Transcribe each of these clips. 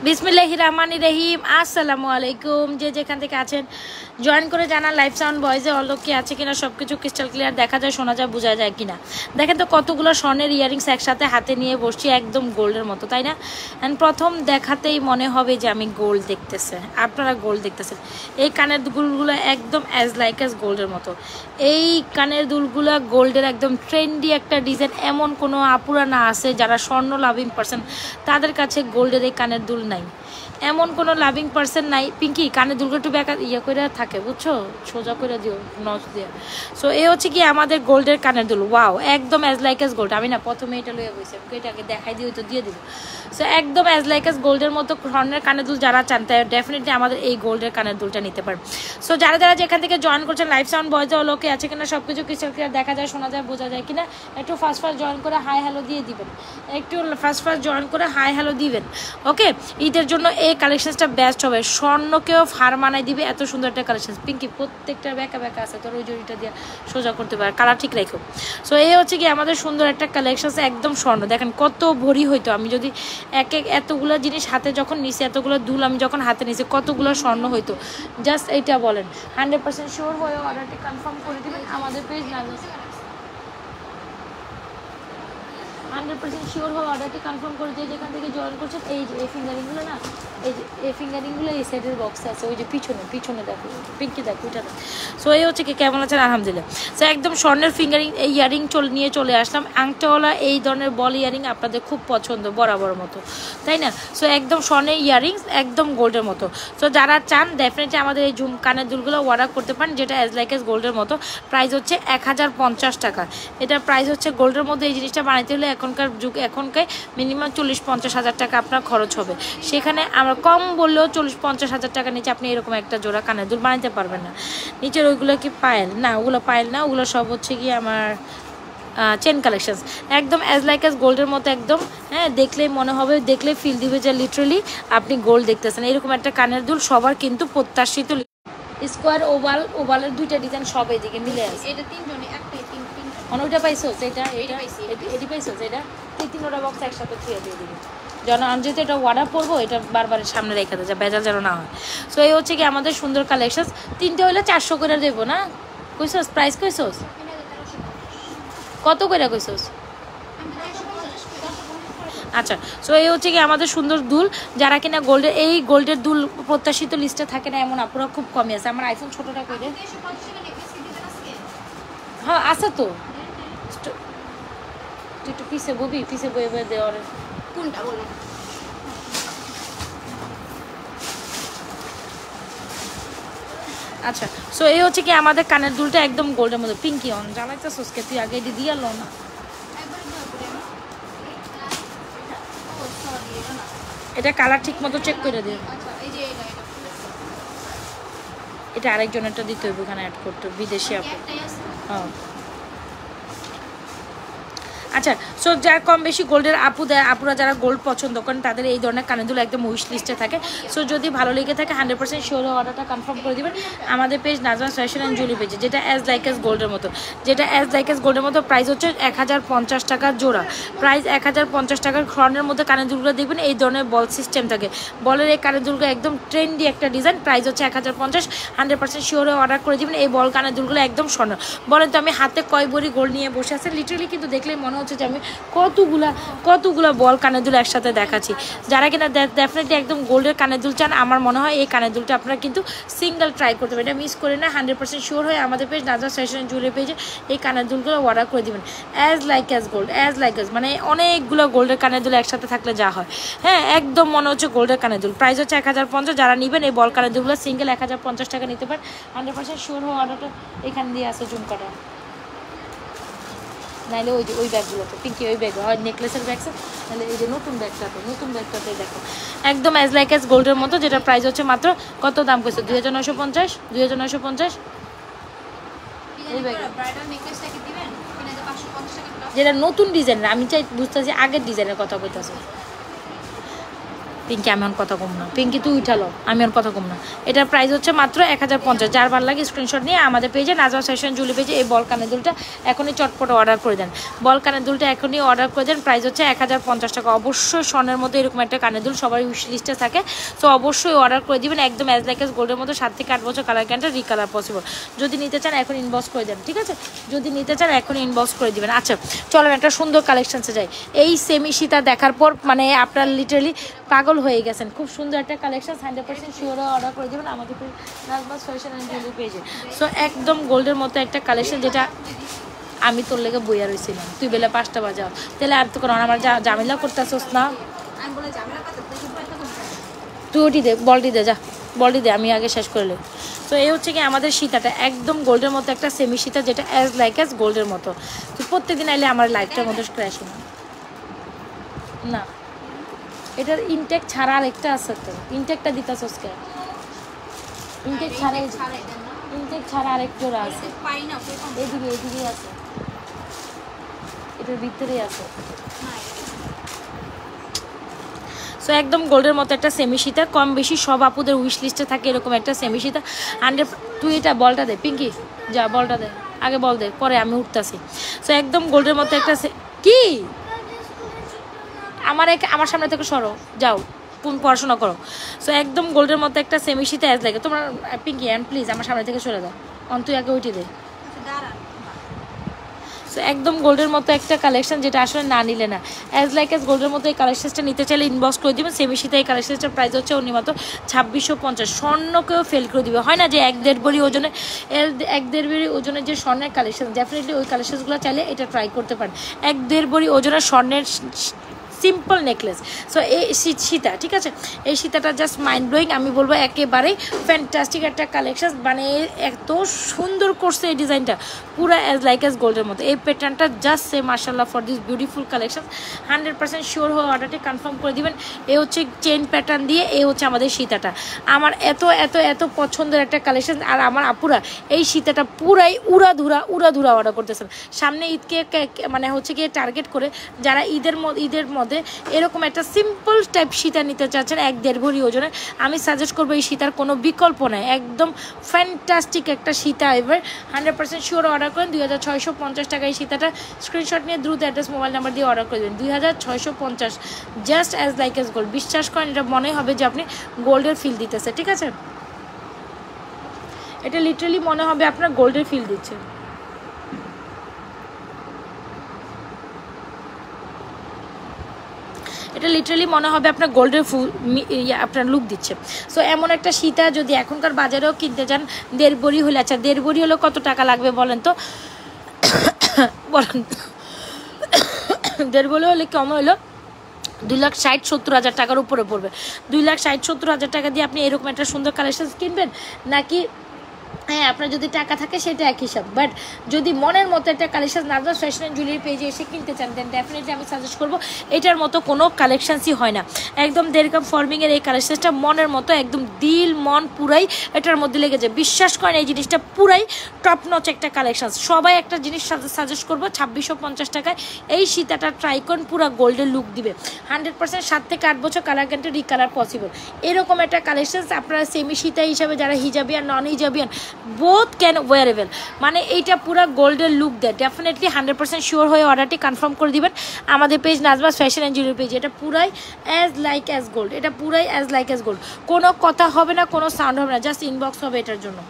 বিসমিল্লাহির রহমানির রহিম। আসসালামু আলাইকুম। যে যেখান থেকে আছেন জয়েন করে জানান লাইভ সাউন্ড ভয়েসে অলক্ষ্যে আছে কিনা, সব কিছু ক্রিস্টাল ক্লিয়ার দেখা যায়, শোনা যায়, বোঝা যায় কিনা। দেখেন তো কতগুলো স্বর্ণের ইয়ারিংস একসাথে হাতে নিয়ে বসছি, একদম গোল্ডের মতো, তাই না? অ্যান্ড প্রথম দেখাতেই মনে হবে যে আমি গোল্ড দেখতেছে, আপনারা গোল্ড দেখতেছেন। এই কানের দুলগুলো একদম অ্যাজ লাইক অ্যাজ গোল্ডের মতো। এই কানের দুলগুলো গোল্ডের একদম ট্রেন্ডি একটা ডিজাইন। এমন কোনো আপুরা না আছে যারা স্বর্ণ লাভিং পার্সন, তাদের কাছে গোল্ডের এই কানের দুল নাই। এমন কোনো লাভিং পার্সন নাই। পিঙ্কি কানে দুলটা একটু বেকার ইয়ে করে থাকে, বুঝছো, সোজা করে দিও নচ দিয়ে। সো এ হচ্ছে কি আমাদের গোল্ডের কানের দুল। ওয়াও, একদম অ্যাজ লাইক অ্যাজ গোল্ড। আমি না প্রথমে এটা লইয়া বসে এটাকে দেখাই দিই, তো দিয়ে দিব। সো একদম অ্যাজ লাইক অ্যাজ গোল্ডের মতো স্বর্ণের কানের দুল যারা চান, তাই ডেফিনেটলি আমাদের এই গোল্ডের কানের দুলটা নিতে পারেন। সো যারা যারা যেখান থেকে জয়েন করছেন লাইভ সাউন্ড ভয়েসে লোকে আছে কিনা, সব কিছু ক্রিস্টাল ক্লিয়ার দেখা যায়, শোনা যায়, বোঝা যায় কিনা, একটু ফার্স্ট জয়েন করে হাই হ্যালো দিয়ে দিবেন। একটু ফার্স্ট জয়েন করে হাই হ্যালো দিবেন। ওকে, ঈদের জন্য এই কালেকশনসটা বেস্ট হবে। স্বর্ণকেও ফার মানাই দিবে, এত সুন্দর একটা কালেকশন। পিঙ্কি প্রত্যেকটা বেঁকা বেঁকা আছে, তোর ওই জড়িটা দিয়ে সোজা করতে পারে, কালার ঠিক রাখো। সো এই হচ্ছে কি আমাদের সুন্দর একটা কালেকশন, একদম স্বর্ণ। দেখেন কত ভরি হইতো আমি যদি এতগুলো জিনিস হাতে যখন নিছি, এতগুলো দুল আমি যখন হাতে নিছি, কতগুলো স্বর্ণ হইতো। জাস্ট এইটা বলেন। 100% শিওর হয়ে অর্ডারটি কনফার্ম করে দিবেন আমাদের পেজ না। 100% শিওর হওয়া অর্ডারটি কনফার্ম করে দিয়ে যেখান থেকে জয়েন করছেন। এই যে এই ফিঙ্গারিংগুলো না, এই যে এই ফিঙ্গারিংগুলো এই সাইডের বক্সে আছে, ওই যে পিছনে দেখো, পিঙ্কি দেখো ওইটা দেখো। সো এই হচ্ছে কি, কেমন আছেন? আলহামদুলিল্লাহ। সো একদম স্বর্ণের ফিঙ্গারিং এই ইয়ারিং নিয়ে চলে আসলাম। আংটাওয়ালা এই ধরনের বল ইয়ারিং আপনাদের খুব পছন্দ, বরাবর মতো, তাই না? সো একদম স্বর্ণের ইয়ারিংস, একদম গোল্ডের মতো। সো যারা চান ডেফিনেটলি আমাদের এই ঝুম কানের দুলগুলো অর্ডার করতে পারেন, যেটা অ্যাজ লাইক এস গোল্ডের মতো। প্রাইস হচ্ছে 1050 টাকা। এটা প্রাইস হচ্ছে গোল্ডের মধ্যে। এই জিনিসটা বানাইতে হলে এখনকার মিনিমাম 40-50 হাজার টাকা আপনার খরচ হবে। সেখানে আমরা কম বললেও 40-50 হাজার টাকা নিচে আপনি এরকম একটা জোড়া কানের দুল বানাইতে পারবেন না। নিচের ওইগুলো কি পায়েল না, ওগুলো পায়েল না, ওগুলো সব হচ্ছে কি আমার চেন কালেকশনস। একদম অ্যাজ লাইক অ্যাজ গোল্ডের মতো একদম। হ্যাঁ, দেখলেই মনে হবে, দেখলেই ফিল দিবে যে লিটারালি আপনি গোল্ড দেখতেছেন। এরকম একটা কানের দুল সবার কিন্তু প্রত্যাশিত। স্কোয়ার, ওভালের দুইটা ডিজাইন সব এইদিকে মিলে আছে। এটা তিনজনে একটাই তিন ওইটা পাইছো, এটি পাইছো, এটা তিনটা বক্স একসাথে ছুঁয়ে দিয়ে দিবি। যেন আমি যেহেতু এটা অর্ডার করবো, এটা বারবার সামনে রেখে দেয়, বেজাল যেন না হয়। সো এই হচ্ছে কি আমাদের সুন্দর কালেকশন। তিনটে হইলে 400 করে দেবো না? কইছোস প্রাইস, কইছোস কত করে কইছোস? আচ্ছা। সো এই হচ্ছে কি আমাদের সুন্দর দুল। যারা কিনা গোল্ডের দুল প্রত্যাশিত লিস্টে থাকে না, এমন আপুরা খুব কমই আছে। আমার আইফোন ছোটটা করে হ্যাঁ আছে তো। তুই একটু পিছে বয়ে দেওয়ার কোনটা বলো? আচ্ছা। সো এই হচ্ছে কি আমাদের কানের দুলটা একদম গোল্ডের মধ্যে। পিঙ্কি অন জ্বালাইতে সোসকে, তুই আগে এটি দিয়ে লো না। এটা কালার ঠিক মতো চেক করে দিও। এটা আরেকজনেরটা দিতে হবে, ওখানে অ্যাড করতে বিদেশি আপু। হ্যাঁ আচ্ছা। সো যারা কম বেশি গোল্ডের আপুরা যারা গোল্ড পছন্দ করেন, তাদের এই ধরনের কানের দুল একদম উইশ লিস্টে থাকে। সো যদি ভালো লেগে থাকে 100% শিওর অর্ডারটা কনফার্ম করে দিবেন আমাদের page Najma fashion and jewellery পেজে, যেটা অ্যাজ লাইক অ্যাজ গোল্ডের মতো। প্রাইস হচ্ছে 1050 টাকা জোড়া। প্রাইস 1050 টাকার। স্বর্ণের মধ্যে কানের দুলগুলো দেখবেন এই ধরনের বল সিস্টেম থাকে। বলের এই কানের দুলগুলো একদম ট্রেন্ডি একটা ডিজাইন। প্রাইস হচ্ছে 1050। 100% শিওর অর্ডার করে দিবেন। এই বল কানের দুলগুলো একদম স্বর্ণ। বলেন তো আমি হাতে কয় ভরি গোল্ড নিয়ে বসে আছে? লিটারালি কিন্তু দেখলেই মনে হচ্ছে যে আমি কতগুলা বল কানের দুল একসাথে দেখাচ্ছি। যারা কিনা ডেফিনেটলি একদম গোল্ডের কানের দুল চান, আমার মনে হয় এই কানের দুলটা আপনারা কিন্তু সিঙ্গেল ট্রাই করতে পারেন। এটা মিস করে না। 100% শিওর হয়ে আমাদের পেজ নাজমা ফ্যাশন জুয়েলারি পেজে এই কানের দুলগুলো অর্ডার করে দিবেন। অ্যাজ লাইক অ্যাজ গোল্ড, মানে অনেকগুলো গোল্ডের কানের দুল একসাথে থাকলে যা হয়, হ্যাঁ একদম মনে হচ্ছে গোল্ডের কানের দুল। প্রাইস হচ্ছে 1050। যারা নেবেন এই বল কানের দুলগুলো সিঙ্গেল 1050 টাকা নিতে পারেন। 100% শিওর হয়ে অর্ডারটা এখান দিয়ে আছে জুম করা, নাহলে ওই ব্যাগগুলোতে পিঙ্কি, ওই ব্যাগ হয় নেকলেসের ব্যাগসে, নাহলে এই যে নতুন ব্যাগটাতে দেখো একদম অ্যাজ লাইক অ্যাজ গোল্ডের মতো। যেটা প্রাইস হচ্ছে মাত্র কত দাম করেছে? 2950। এই ব্যাগ যেটা নতুন ডিজাইনের, আমি চাই বুঝতেছি আগের ডিজাইনের কথা বলতেছি। পিঙ্কি আমি এখন কথা কম না, পিঙ্কি তুই উঠালো, আমি এখন কথা কম না। এটার প্রাইস হচ্ছে মাত্র 1050। যার ভালো লাগে স্ক্রিনশট নিয়ে আমাদের পেজে নাজমা ফ্যাশন জুয়েলারি পেজে এই বল কানের দুলটা এখনই চটপট অর্ডার করে দেন। বল কানের দুলটা এখনই অর্ডার করে দেন, প্রাইস হচ্ছে 1050 টাকা। অবশ্যই স্বর্ণের মধ্যে এরকম একটা কানের দুল সবার উইশ লিস্টে থাকে, তো অবশ্যই অর্ডার করে দিবেন। একদম অ্যাজ লাইক অ্যাজ গোল্ডের মতো 7 থেকে 8 বছর কালার গ্যারান্টি, রিকালার পসিবল। যদি নিতে চান এখন ইনবক্স করে দেন, ঠিক আছে? যদি নিতে চান এখন ইনবক্স করে দিবেন। আচ্ছা চলেন একটা সুন্দর কালেকশনসে যাই। এই সেমি সীতা দেখার পর মানে আপনার লিটারালি পাগল হয়ে গেছেন। খুব সুন্দর একটা কালেকশন, 100% শিওরে অর্ডার করে দেবেন আমাদের নাজমাস ফ্যাশন অ্যান্ড জুয়েলারি পেজে। সো একদম গোল্ডের মতো একটা কালেকশন, যেটা আমি তোর লেগে বইয়া রয়েছিলাম, তুই বেলা 5টা বাজাও, তাহলে আর তো কোনো আমার জামিলা করতেছোস না। তুই ওটি দে, বলটি দে, যা বলটি দে, আমি আগে শেষ করলে। তো এই হচ্ছে কি আমাদের সীতাটা, একদম গোল্ডের মতো একটা সেমি সীতা, যেটা অ্যাজ লাইক অ্যাজ গোল্ডের মতো। তুই প্রত্যেকদিন আইলে আমার লাইফটার মতো ক্র্যাশ না। এটার ইনটেক ছাড়া আরেকটা আছে, তো ইনটেকটা দিতাছোস কে? ইনটেক ছাড়া, ইনটেক ছাড়া আরেকটা আছে, এদিকে এদিকেই আছে, এটার ভিতরেই আছে। সো একদম গোল্ডের মতো একটা সেমি সীতা, কম বেশি সব আপুদের উইশ লিস্টে থাকে এরকম একটা সেমি সীতা 100। তুই এটা বলটা দে পিঙ্কি, যা বলটা দে, আগে বল দে, পরে আমি উঠতেছি। সো একদম গোল্ডের মতো একটা কি আমার সামনে থেকে সরো, যাও পড়াশোনা করো। সো একদম গোল্ডের মতো একটা সেমি সীতা অ্যাজ লাগে তোমার পিঙ্কি, অ্যান্ড প্লিজ আমার সামনে থেকে সরে দাও, তুই আগে উঠে দে। সো একদম গোল্ডের মতো একটা কালেকশন, যেটা আসলে না নিলে না। অ্যাজ লাইক অ্যাজ গোল্ডের মতো এই কালেকশনটা নিতে চাইলে ইনবক্স করে দেবেন। সেমি সীতা এই কালেকশনটার প্রাইস হচ্ছে অন্য মাত্র 2650। স্বর্ণকেও ফেল করে দিবে, হয় না যে 1-1.5 ভরি ওজনে, 1-1.5 ভরি ওজনের যে স্বর্ণের কালেকশন, ডেফিনেটলি ওই কালেকশনগুলো চাইলে এটা ট্রাই করতে পারেন। 1-1.5 ভরি ওজনের স্বর্ণের সিম্পল নেকলেস। সো এই সীতা, ঠিক আছে, এই সীতাটা জাস্ট মাইন্ড ব্লোয়িং, আমি বলবো একেবারেই ফ্যান্টাস্টিক একটা কালেকশন। মানে এত সুন্দর করছে এই ডিজাইনটা, পুরো অ্যাজ লাইক অ্যাজ গোল্ডের মতো। এই প্যাটার্নটা জাস্ট সে মাশাআল্লাহ for this beautiful collection. 100% sure হয়ে অর্ডারটি কনফার্ম করে দিবেন। এ হচ্ছে চেন প্যাটার্ন দিয়ে, এই হচ্ছে আমাদের সীতাটা। আমার এত এত এত পছন্দের একটা কালেকশন। আর আমার আপুরা এই সীতাটা পুরাই উড়াধুরা অর্ডার করতেছেন। সামনে ঈদকে মানে হচ্ছে গিয়ে টার্গেট করে যারা ঈদের মধ্যে এরকম একটা সিম্পল টাইপ সীতা নিতে চাচ্ছেন 1-1.5 ভরি ওজনে, আমি সাজেস্ট করবো এই সীতার কোনো বিকল্প নাই, একদম ফ্যান্টাস্টিক একটা সীতা। এবার 100% শিওর অর্ডার করেন। 2650 টাকা এই সীতাটা। স্ক্রিনশট নিয়ে দ্রুত অ্যাড্রেস মোবাইল নাম্বার দিয়ে অর্ডার করে দেবেন। 2650, just as like as gold. বিশ্বাস করেন এটা মনে হবে যে আপনি গোল্ডের ফিল দিতেছে, ঠিক আছে? এটা লিটারালি মনে হবে আপনার গোল্ডের ফিল দিচ্ছে। এটা লিটারালি মনে হবে আপনার গোল্ডের ফুল আপনার লুক দিচ্ছে। সো এমন একটা সীতা যদি এখনকার বাজারেও কিনতে চান 1.5 ভরি হলে, আচ্ছা 1.5 ভরি হলে কত টাকা লাগবে বলেন তো? বলেন 1.5 ভরি হলে কম হলো 2,60,70,000 টাকার উপরে পড়বে। 2,60,70,000 টাকা দিয়ে আপনি এরকম একটা সুন্দর কালেকশন কিনবেন, নাকি হ্যাঁ আপনার যদি টাকা থাকে সেটা এক হিসাব, বাট যদি মনের মতো একটা collection Nazma's fashion and jewellery পেজে এসে কিনতে চান দেন ডেফিনেটলি আমি সাজেস্ট করবো এটার মতো কোনো কালেকশানসই হয় না। একদম দেড়কাম ফর্মিংয়ের এই কালেকশানটা মনের মতো একদম দিল মন পুরাই এটার মধ্যে লেগে যায়। বিশ্বাস করেন এই জিনিসটা পুরাই টপ নচ একটা কালেকশান। সবাই একটা জিনিস সাজেস্ট করবো 2650 টাকায় এই সীতাটা ট্রাই করুন, পুরো গোল্ডের লুক দিবে 100%। 7 থেকে 8 বছর কালার গ্যারান্টি, রিকালার পসিবল। এরকম একটা কালেকশন আপনারা সেমি সীতা হিসাবে যারা হিজাবিয়ান নন হিজাবিয়ান both can wearable, মানে এইটা পুরো গোল্ডের লুক দেয়। ডেফিনেটলি 100% শিওর হয়ে অর্ডারটি কনফার্ম করে দিবেন আমাদের page Nazma's fashion and jewellery page. এটা পুরাই অ্যাজ লাইক অ্যাজ গোল্ড, এটা পুরাই অ্যাজ লাইক অ্যাজ গোল্ড। কোনো কথা হবে না, কোনো সাউন্ড হবে না, জাস্ট ইনবক্স হবে এটার জন্য।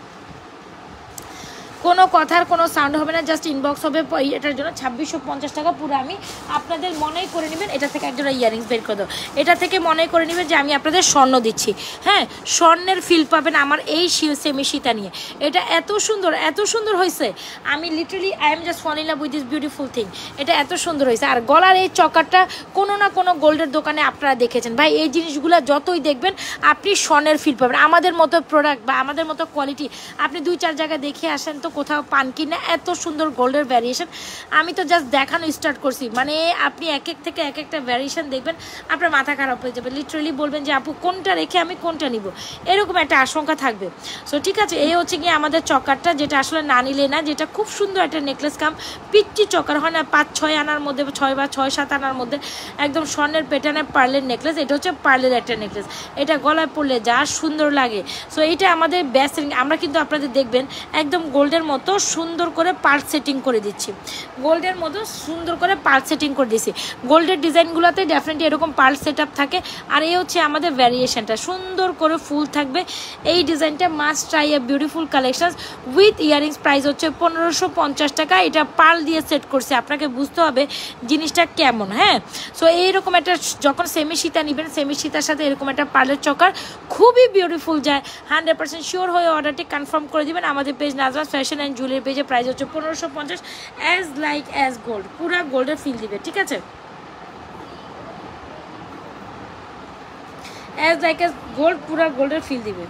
কোনো কথার কোনো সাউন্ড হবে না, জাস্ট ইনবক্স হবে এটার জন্য। 2650 টাকা পুরো আমি আপনাদের মনেই করে নেবেন। এটা থেকে একজোড়া ইয়ারিংস বের করে দেবো, এটা থেকে মনে করে নেবেন যে আমি আপনাদের স্বর্ণ দিচ্ছি। হ্যাঁ, স্বর্ণের ফিল পাবেন আমার এই সেমি সীতা নিয়ে। এটা এত সুন্দর হয়েছে, আমি literally I am just fall in love with this beautiful thing. এটা এত সুন্দর হয়েছে। আর গলার এই চকারটা কোনো না কোনো গোল্ডের দোকানে আপনারা দেখেছেন ভাই, এই জিনিসগুলো যতই দেখবেন আপনি স্বর্ণের ফিল পাবেন। আমাদের মতো প্রোডাক্ট বা আমাদের মতো কোয়ালিটি আপনি 2-4 জায়গায় দেখে আসেন তো কোথাও পান কি না এত সুন্দর গোল্ডের ভ্যারিয়েশন। আমি তো জাস্ট দেখানো স্টার্ট করছি, মানে আপনি এক এক থেকে এক একটা ভ্যারিয়েশন দেখবেন আপনার মাথা খারাপ হয়ে যাবে, লিটারেলি বলবেন যে আপু কোনটা রেখে আমি কোনটা নিব, এরকম একটা আশঙ্কা থাকবে। সো ঠিক আছে, এই হচ্ছে গিয়ে আমাদের চকারটা, যেটা আসলে না নিলে না, যেটা খুব সুন্দর একটা নেকলেস কাম পিচ্চি চকার হয় না, 5-6 আনার মধ্যে, 6 বা 6-7 আনার মধ্যে একদম স্বর্ণের প্যাটার্নের পার্লের নেকলেস। এটা হচ্ছে পার্লের একটা নেকলেস, এটা গলায় পরলে যা সুন্দর লাগে। সো এইটা আমাদের বেস্ট। আমরা কিন্তু আপনাদের দেখবেন একদম গোল্ডের মতো সুন্দর করে পার্ট সেটিং করে দিচ্ছি, গোল্ডের মতো সুন্দর করে পার্ট সেটিং করে দিচ্ছি। গোল্ডের ডিজাইনগুলোতে ডেফিনেটলি এরকম পার্ট সেট আপ থাকে। আর এই হচ্ছে আমাদের ভ্যারিয়েশনটা, সুন্দর করে ফুল থাকবে এই ডিজাইনটা। Must try a beautiful collection with earrings. Price হচ্ছে 1550 টাকা। এটা পার্ল দিয়ে সেট করছে, আপনাকে বুঝতে হবে জিনিসটা কেমন। হ্যাঁ, সো এইরকম একটা যখন সেমি সীতা নেবেন, সেমি সীতার সাথে এরকম একটা পার্লের চকার খুবই বিউটিফুল যায়। 100% শিওর হয়ে অর্ডারটি কনফার্ম করে দিবেন আমাদের পেজ নাজরাস ফ্যাশন অ্যান্ড জুয়েলারি পেজে। প্রাইস হচ্ছে 1550, অ্যাজ লাইক অ্যাজ গোল্ড, পুরা গোল্ডের ফিল দিবে। ঠিক আছে, অ্যাজ লাইক অ্যাজ গোল্ড, পুরা গোল্ডের ফিল দিবে।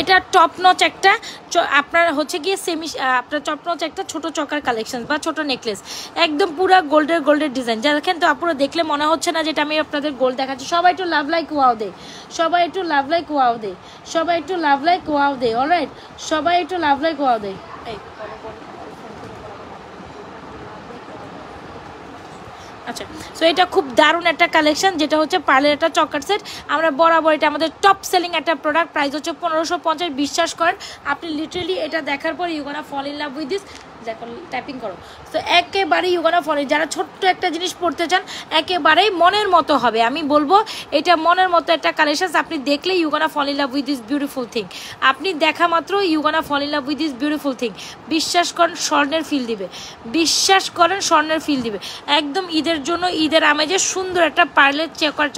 এটা টপ নচ একটা আপনার হচ্ছে গিয়ে সেমি, আপনার টপ নচ একটা ছোট চকার কালেকশন বা ছোট নেকলেস, একদম পুরা গোল্ডের ডিজাইন। যা দেখেন তো আপনারা দেখলে মনে হচ্ছে না যেটা আমি আপনাদের গোল্ড দেখাচ্ছি। সবাই একটু লাভ লাইক ওয়াও দে, সবাই একটু লাভ লাইক ওয়াও দে, সবাই একটু লাভ লাইক ওয়াও দে। অলরাইট, সবাই একটু লাভ লাইক ওয়াও দে। আচ্ছা, সো এটা খুব দারুণ একটা কালেকশন, যেটা হচ্ছে পার্লের একটা চকার সেট। আমরা বরাবর এটা আমাদের টপ সেলিং একটা প্রোডাক্ট, প্রাইস হচ্ছে 1550। বিশ্বাস করেন আপনি লিটারেলি এটা দেখার পর you gonna fall in love with this. দেখো ট্যাপিং করো, তো একেবারেই ইউ গোনা ফল। যারা ছোট্ট একটা জিনিস পড়তে চান একেবারেই মনের মতো হবে, আমি বলবো এটা মনের মতো একটা কালেকশন। আপনি দেখলে you gonna fall in love with this beautiful thing, আপনি দেখা মাত্র you gonna fall in love with this beautiful thing. বিশ্বাস করেন স্বর্ণের ফিল দিবে, বিশ্বাস করেন স্বর্ণের ফিল দিবে। একদম ঈদের জন্য, ঈদের আমেজে সুন্দর একটা পার্লের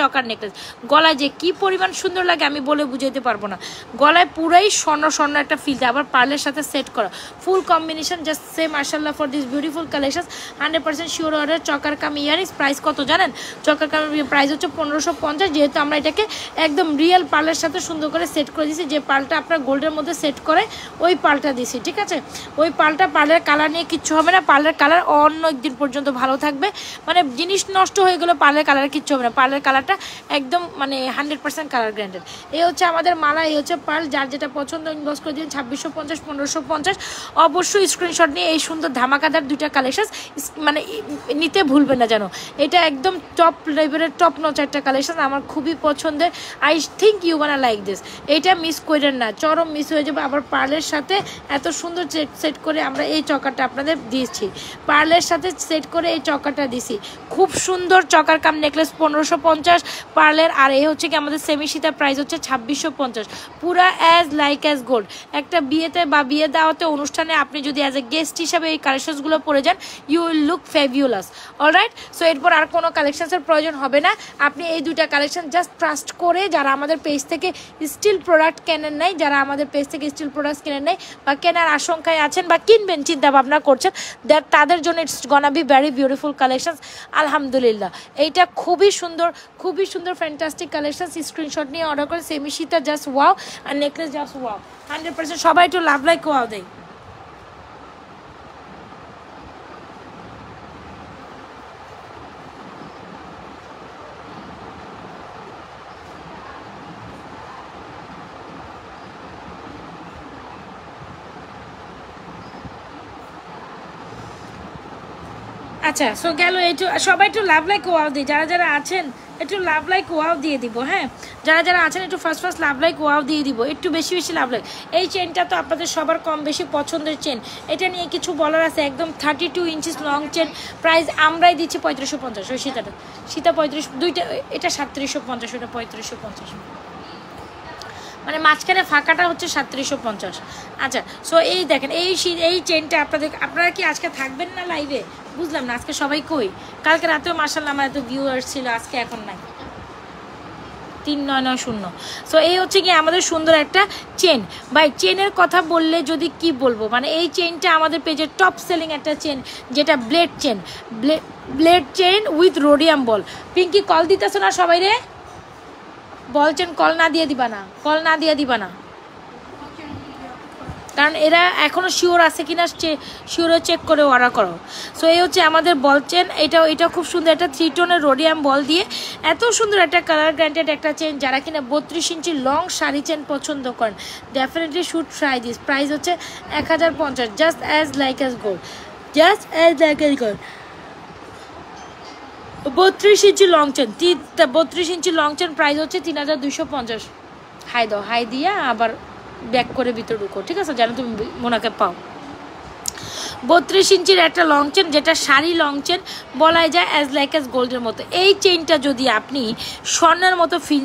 চকার নেকলেস। গলায় যে কি পরিমাণ সুন্দর লাগে আমি বলে বুঝাইতে পারবো না। গলায় পুরাই স্বর্ণ একটা ফিল দেয়, আবার পার্লের সাথে সেট করা ফুল কম্বিনেশন। জাস্ট সে মাশাআল্লাহ for this beautiful collection. 100% sure order. Choker cum earrings price কত জানেন? চকার কামের প্রাইস হচ্ছে 1550। যেহেতু আমরা এটাকে একদম রিয়েল পার্লের সাথে সুন্দর করে সেট করে দিয়েছি, যে পার্লটা আপনার গোল্ডের মধ্যে সেট করে ওই পার্লটা দিছি। ঠিক আছে, ওই পার্লটা, পার্লের কালার নিয়ে কিচ্ছু হবে না, পার্লের কালার অন্য একদিন পর্যন্ত ভালো থাকবে। মানে জিনিস নষ্ট হয়ে গেলে পার্লের কালার কিচ্ছু হবে না, পার্লের কালারটা একদম মানে 100% কালার গ্যারান্টেড। এই হচ্ছে আমাদের মালা, এই হচ্ছে পার্ল। যার যেটা পছন্দ ইনবক্স করে দিন 2650, 1550। অবশ্যই স্ক্রিনশট নিয়ে এই সুন্দর ধামাকাদার দুইটা কালেকশন মানে নিতে ভুলবেন না যেন। এটা একদম টপ লেভেলের টপ নচ একটা কালেকশন, আমার খুবই পছন্দের। I think you gonna like this. এইটা মিস করেন না, চরম মিস হয়ে যাবে। আবার পার্লের সাথে এত সুন্দর সেট করে আমরা এই চকারটা আপনাদের দিয়েছি, পার্লের সাথে সেট করে এই চকারটা দিছি। খুব সুন্দর চকার কাম নেকলেস 1550 পার্লের। আর এই হচ্ছে কি আমাদের সেমি সীতার প্রাইস হচ্ছে 2650, পুরা অ্যাজ লাইক অ্যাজ গোল্ড। একটা বিয়েতে বা বিয়ে দাওয়াতে অনুষ্ঠানে আপনি যদি অ্যাজ এ গেস্ট হিসাবে এই কালেকশনসগুলো পরে যান, you will look fabulous. Alright, so এরপর আর কোনো কালেকশনসের প্রয়োজন হবে না। আপনি এই দুইটা কালেকশন জাস্ট ট্রাস্ট করে, যারা আমাদের পেজ থেকে স্টিল প্রোডাক্ট কেনেন নাই, যারা আমাদের পেজ থেকে স্টিল প্রোডাক্ট কেনেন নাই বা কেনার আশঙ্কায় আছেন বা কিনবেন চিন্তা ভাবনা করছেন, তাদের জন্য it's গনা be very beautiful collection. আলহামদুলিল্লাহ, এইটা খুবই সুন্দর ফ্যান্টাস্টিক কালেকশন। স্ক্রিনশট নিয়ে অর্ডার করে। সেমি সীতা জাস্ট ওয়াও, আর নেকলেস জাস্ট ওয়াও। 100% সবাই একটু লাভ লাইক ওয়াও দেয়। আচ্ছা, সো গেল একটু, সবাই একটু লাভ লাইক ওয়াও দিই। যারা আছেন একটু লাভ লাইক ওয়াও দিয়ে দিব। হ্যাঁ, যারা আছেন একটু ফার্স্ট লাভ লাইক ওয়াও দিয়ে দিব, একটু বেশি লাভ লাইক। এই চেনটা তো আপনাদের সবার কম বেশি পছন্দের চেন, এটা নিয়ে কিছু বলার আছে। একদম 32 ইঞ্চিস লং চেন, প্রাইস আমরাই দিচ্ছি 3550। ওই সীতা 35, দুইটা, এটা 3750, ওটা 3550। মানে মাঝখানে ফাঁকাটা হচ্ছে 3750। আচ্ছা, সো এই দেখেন এই চেনটা আপনারা কি আজকে থাকবেন না লাইভে? বুঝলাম না, আজকে সবাই কই? কালকে রাতেও মাশাআল্লাহ আমার এত ভিউয়ার্স ছিল, আজকে এখন নাই। 3990। সো এই হচ্ছে কি আমাদের সুন্দর একটা চেন। ভাই চেনের কথা বললে যদি কি বলবো, মানে এই চেনটা আমাদের পেজের টপ সেলিং একটা চেন, যেটা blade chain with rhodium ball. Pinky call দিতেছো না সবাই রে? বলছেন কল না দিয়ে দিবা না, কল না দিয়ে দিবা না, কারণ এরা এখনও শিওর আছে কিনা শিওরও চেক করে অর্ডার করো। সো এই হচ্ছে আমাদের বল চেন, এটা খুব সুন্দর, একটা 3 টোনের রোডিয়াম বল দিয়ে এত সুন্দর একটা কালার গ্র্যান্টেড একটা চেন। যারা কিনা 32 ইঞ্চি লং শাড়ি চেন পছন্দ করেন definitely should try this. Price হচ্ছে 1050, just as like as gold, just as like as gold. 32 ইঞ্চি লং চেন, 32 ইঞ্চি লং চেন প্রাইস হচ্ছে 3250। হাই দাও, হাই দিয়া আবার ব্যাক করে ভিতরে ঢুকো, ঠিক আছে, যেন তুমি মোনাকে পাও। 32 ইঞ্চির একটা লং চেন, যেটা শাড়ি লং চেন বলাই যায় অ্যাজ লাইক অ্যাজ গোল্ডের মতো। এই চেইনটা যদি আপনি স্বর্ণের মতো ফিল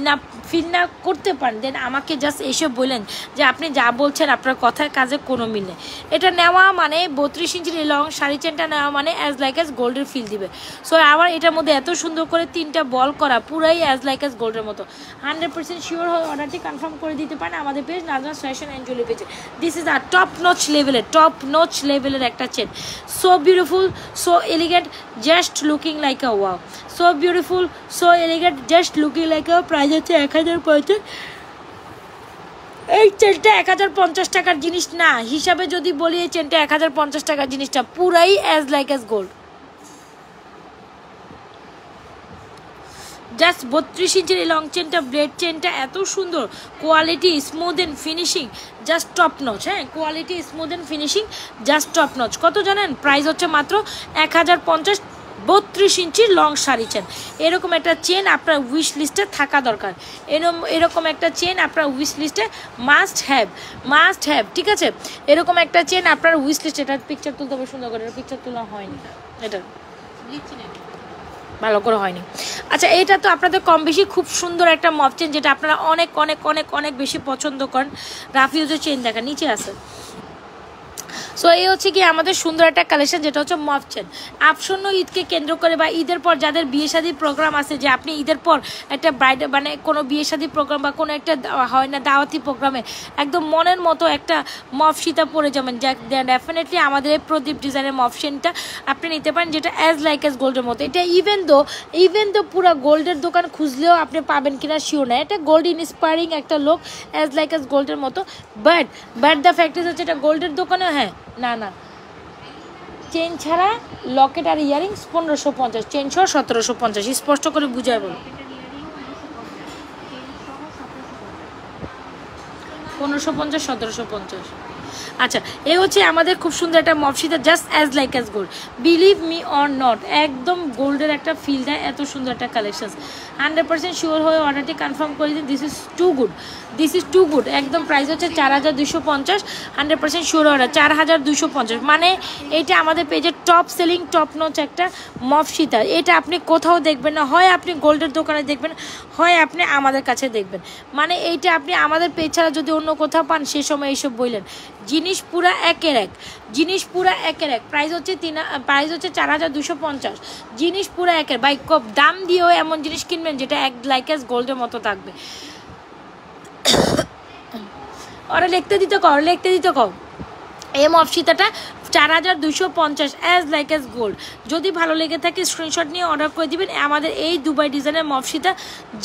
না করতে পারেন দেন আমাকে জাস্ট এসে বললেন যে আপনি যা বলছেন আপনার কথায় কাজে কোনো মিল নেই। এটা নেওয়া মানে 32 ইঞ্চির এই লং শাড়ি চেনটা নেওয়া মানে অ্যাজ লাইক অ্যাজ গোল্ডের ফিল দিবে। সো আবার এটার মধ্যে এত সুন্দর করে 3টা বল করা, পুরাই অ্যাজ লাইক অ্যাজ গোল্ডের মতো। 100% শিওর হয়ে অর্ডারটি কনফার্ম করে দিতে পারেন আমাদের page Nazma's fashion and jewellery পেজে। This is our top notch লেভেলের একটা chain, so beautiful, so elegant, just looking like a wow, so beautiful, so elegant, just looking like a. Price হচ্ছে 1050। এই চেনটা 1050 টাকার জিনিস না, হিসাবে যদি বলি এই চেনটা 1050 টাকার জিনিসটা পুরাই as like as gold. Just 32 ইঞ্চির এই লং চেনটা, ব্লেড চেনটা এত সুন্দর, quality smooth and finishing just top notch. হ্যাঁ, quality smooth and finishing just top notch. কত জানেন? প্রাইস হচ্ছে মাত্র 1050। 32 ইঞ্চির লং শাড়ি চেন, এরকম একটা চেন আপনার উইশ লিস্টে থাকা দরকার। এরকম একটা চেন আপনার উইশ লিস্টে মাস্ট হ্যাভ, ঠিক আছে? এরকম একটা চেন আপনার উইশ লিস্টে, এটার পিকচার তুলতে হবে সুন্দর করে, পিকচার তোলা হয়নি, এটা ভালো করে হয়নি। আচ্ছা, এটা তো আপনাদের কম বেশি খুব সুন্দর একটা মফ চেন, যেটা আপনারা অনেক অনেক অনেক অনেক বেশি পছন্দ করেন। রাফিউজের চেন দেখা নিচে আছে। সো এই হচ্ছে কি আমাদের সুন্দর একটা কালেকশন, যেটা হচ্ছে মফ চেন। আসন্ন ঈদকে কেন্দ্র করে বা ঈদের পর যাদের বিয়ে শাদীর প্রোগ্রাম আছে, যে আপনি ঈদের পর একটা ব্রাইডাল মানে কোনো বিয়ে শাদীর প্রোগ্রাম বা কোনো একটা হয় না দাওয়াতি প্রোগ্রামে একদম মনের মতো একটা মফ সীতা পরে যাবেন, ডেফিনেটলি আমাদের এই প্রদীপ ডিজাইনের মফ চেনটা আপনি নিতে পারেন, যেটা অ্যাজ লাইক অ্যাজ গোল্ডের মতো। এটা ইভেন দো পুরো গোল্ডের দোকান খুঁজলেও আপনি পাবেন কিনা শিওর না। এটা গোল্ড ইন্সপায়ারিং একটা লোক, অ্যাজ লাইক অ্যাজ গোল্ডের মতো। বাট দ্য ফ্যাক্ট ইজ হচ্ছে এটা গোল্ডের দোকানে, হ্যাঁ না চেন ছাড়া লকেট আর ইয়ারিংস 1550, চেন সহ 1750। স্পষ্ট করে বুঝায় বলো, 1550 1750। আচ্ছা, এই হচ্ছে আমাদের খুব সুন্দর একটা মফসিতা, just as like as gold, believe me or not, একদম গোল্ডের একটা ফিল দেয় এত সুন্দর একটা কালেকশন। 100% শিওর হয়ে অর্ডারটি কনফার্ম করে দিন। দিস ইজ টু গুড, একদম প্রাইস হচ্ছে 4250। 100% শিওর অর্ডার 4250, মানে এটা আমাদের পেজের টপ সেলিং টপ নচ একটা মফসিতা। এটা আপনি কোথাও দেখবেন না, হয় আপনি গোল্ডের দোকানে দেখবেন, হয় আপনি আমাদের কাছে দেখবেন। মানে এইটা আপনি আমাদের পেজ ছাড়া যদি অন্য কোথাও পান সে সময় এইসব বললেন। জিনিস পুরা একের এক, প্রাইস হচ্ছে 4250। জিনিস পুরা একের, বাই কপ দাম দিয়েও এমন জিনিস কিনবেন যেটা এক লাইক অ্যাজ গোল্ডের মতো থাকবে। ওরা লিখতে দিতে কও এই মফসিতাটা 4250 অ্যাজ লাইক অ্যাজ গোল্ড। যদি ভালো লেগে থাকে স্ক্রিনশট নিয়ে অর্ডার করে দিবেন। আমাদের এই দুবাই ডিজাইনের মফসিতা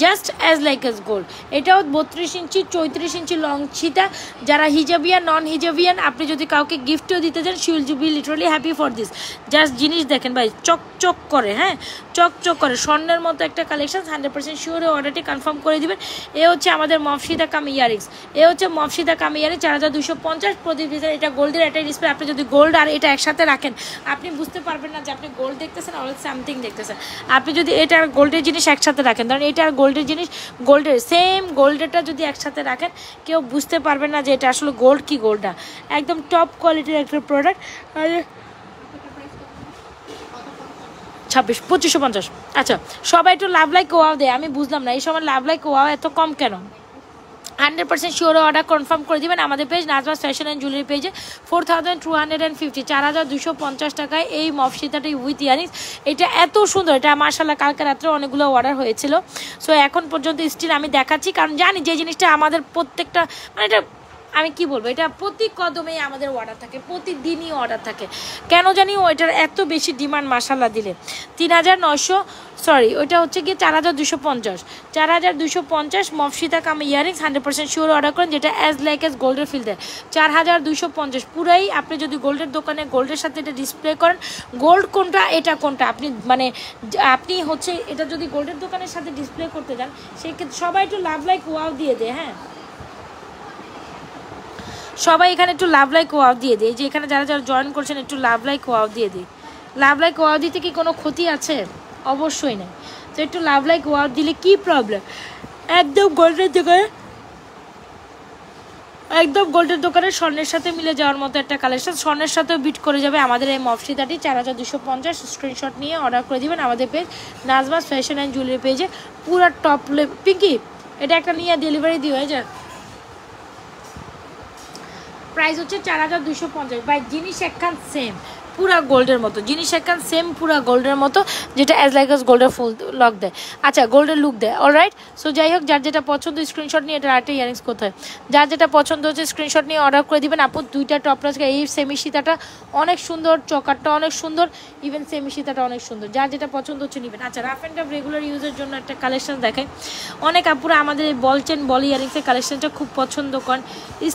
just as like as gold. এটাও 32 ইঞ্চি 34 ইঞ্চি লং সীতা। যারা হিজাবিয়ান নন হিজাবিয়ান, আপনি যদি কাউকে গিফটও দিতে চান, she will be literally happy for this. Just জিনিস দেখেন ভাই, চকচক করে, হ্যাঁ চকচক করে, স্বর্ণের মতো একটা কালেকশন। 100% শিওরে অর্ডারটি কনফার্ম করে দিবেন। এ হচ্ছে আমাদের মফসিতা কাম ইয়ারিংস, 4250 প্রদীপ ডিজাইন। এটা গোল্ডের একটা ডিসপ্লে। আপনি যদি গোল্ড আর এটা একসাথে রাখেন আপনি বুঝতে পারবেন না যে আপনি গোল্ড দেখতেছেন আর সামথিং দেখতেছেন। আপনি যদি এটা আর গোল্ডের জিনিস একসাথে রাখেন, ধরেন এটা আর গোল্ডের জিনিস, গোল্ডের সেম গোল্ডেরটা যদি একসাথে রাখেন কেউ বুঝতে পারবেন না যে এটা আসলে গোল্ড কি গোল্ড না। একদম টপ কোয়ালিটির একটা প্রোডাক্ট। আর 2550। আচ্ছা, সবাই একটু লাভ লাইক ওয়াও দেয়, আমি বুঝলাম না এই সময় লাভ লাইক ওয়াও এত কম কেন। 100% শিওর অর্ডার কনফার্ম করে দিবেন আমাদের page Nazma's fashion and jewellery পেজে। 4250, 4250 টাকায় এই মফসিতাটি উইথ ইয়ারিংস। এটা এত সুন্দর, এটা মাশাআল্লাহ কালকে রাত্রে অনেকগুলো অর্ডার হয়েছিল। সো এখন পর্যন্ত স্টিল আমি দেখাচ্ছি, কারণ জানি যে জিনিসটা আমাদের প্রত্যেকটা মানে এটা আমি কি বলবো, এটা প্রতি কদমেই আমাদের অর্ডার থাকে, প্রতিদিনই অর্ডার থাকে। কেন জানি ওইটার এত বেশি ডিমান্ড মাশাল্লাহ দিলে। 3900 সরি ওইটা হচ্ছে গিয়ে 4250, 4250 মফসিতা কাম ইয়ারিংস 100% শিওর অর্ডার করেন, যেটা অ্যাজ লাইক অ্যাজ গোল্ডের ফিল দেয়। 4250 পুরাই। আপনি যদি গোল্ডের দোকানে গোল্ডের সাথে এটা ডিসপ্লে করেন, গোল্ড কোনটা এটা কোনটা আপনি মানে আপনি হচ্ছে এটা যদি গোল্ডের দোকানের সাথে ডিসপ্লে করতে যান, সেক্ষেত্রে সবাই একটু লাভ লাইক ওয়াও দিয়ে দেয়। হ্যাঁ, সবাই এখানে একটু লাভ লাইক ওয়াও দিয়ে দেয়, যে এখানে যারা যারা জয়েন করছেন একটু লাভ লাইক ওয়াও দিয়ে দিই। লাভ লাইক ওয়াও দিতে কি কোনো ক্ষতি আছে? অবশ্যই নেই। তো একটু লাভ লাইক ওয়াও দিলে কি প্রবলেম? একদম গোল্ডের দোকানে, একদম গোল্ডের দোকানে স্বর্ণের সাথে মিলে যাওয়ার মতো একটা কালেকশন, স্বর্ণের সাথেও বিট করে যাবে আমাদের এই মফসিদাটি। 4250 স্ক্রিনশট নিয়ে অর্ডার করে দিবেন আমাদের page Nazma's fashion and jewellery পেজে। পুরো টপ পিঙ্কি এটা একটা নিয়ে ডেলিভারি দিয়ে হয়ে যায়। প্রাইস হচ্ছে 4250। বাই জিনিস একখান সেম পুরা গোল্ডের মতো, জিনিস একখান সেম পুরা গোল্ডের মতো, যেটা অ্যাজ লাইক অ্যাজ গোল্ডের ফুল লক দেয়, আচ্ছা গোল্ডের লুক দেয়। অলরাইট, সো যাই হোক, যার যেটা পছন্দ স্ক্রিনশট নিয়ে, এটা আরেকটা ইয়ারিংস কোথায়, যার যেটা পছন্দ হচ্ছে স্ক্রিনশট নিয়ে অর্ডার করে দিবেন। আপু দুইটা টপ প্লাস, এই সেমি সীতাটা অনেক সুন্দর, চকারটা অনেক সুন্দর, ইভেন সেমি সীতাটা অনেক সুন্দর, যার যেটা পছন্দ হচ্ছে নেবেন। আচ্ছা, রাফ অ্যান্ড টাফ রেগুলার ইউজের জন্য একটা কালেকশন দেখায়। অনেক আপুরা আমাদের এই বল চেন বল ইয়ারিংসের কালেকশনটা খুব পছন্দ করেন,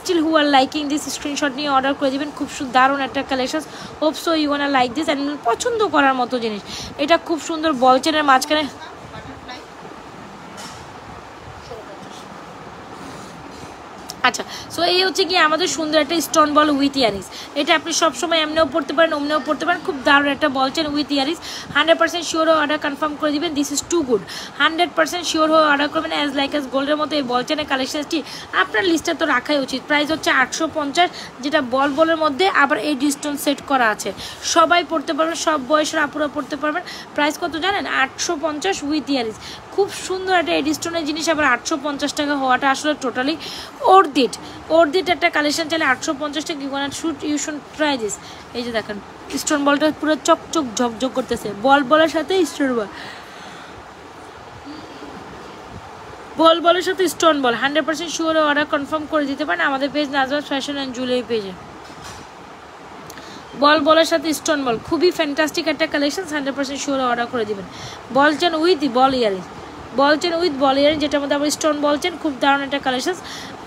still who are liking this, screenshot নিয়ে অর্ডার করে দিবেন। খুব দারুণ একটা collection, hope so you wanna like this, and পছন্দ করার মতো জিনিস। এটা খুব সুন্দর বল চেনের মাঝখানে। আচ্ছা, সো এই হচ্ছে কি আমাদের সুন্দর একটা স্টোন বল উইথ ইয়ারিংস। এটা আপনি সবসময় এমনিও পড়তে পারেন, অমনিও পড়তে পারেন। খুব দারুণ একটা বলছেন উইথ ইয়ারিংস। 100% শিওর হয়ে অর্ডার কনফার্ম করে দিবেন। This is too good. 100% sure হয়ে অর্ডার করবেন। অ্যাজ লাইক অ্যাজ গোল্ডের মতো এই বলছেনের কালেকশনটি আপনার লিস্টে তো রাখাই উচিত। প্রাইস হচ্ছে 850, যেটা বলের মধ্যে আবার এই ডিস্টোন সেট করা আছে। সবাই পড়তে পারবেন, সব বয়সের আপুরা পড়তে পারবেন। প্রাইস কত জানেন? 850 উইথ ইয়ারিংস। খুব সুন্দর একটা এডিস্টোনের জিনিস, আবার 850 টাকা হওয়াটা আসলে টোটালি ওরদিট একটা কালেকশন। চাইলে 850 টাকা ইউ শুড ট্রাই দিস। এই যে দেখেন স্টোন বলটা পুরো চকচক ঝকঝক করতেছে, বলের সাথে স্টোন বলের সাথে স্টোন বল। 100% শিওর অর্ডার কনফার্ম করে দিতে পারেন আমাদের page Nazma's fashion and jewellery পেজে। বলের সাথে স্টোন বল খুবই ফ্যান্টাস্টিক একটা কালেকশন। 100% শিওর অর্ডার করে দিবেন। বল chain with ball earring, ball chain with ball earring, যেটার মধ্যে আবার স্টোন বল চেন। খুব দারুণ একটা কালেকশন,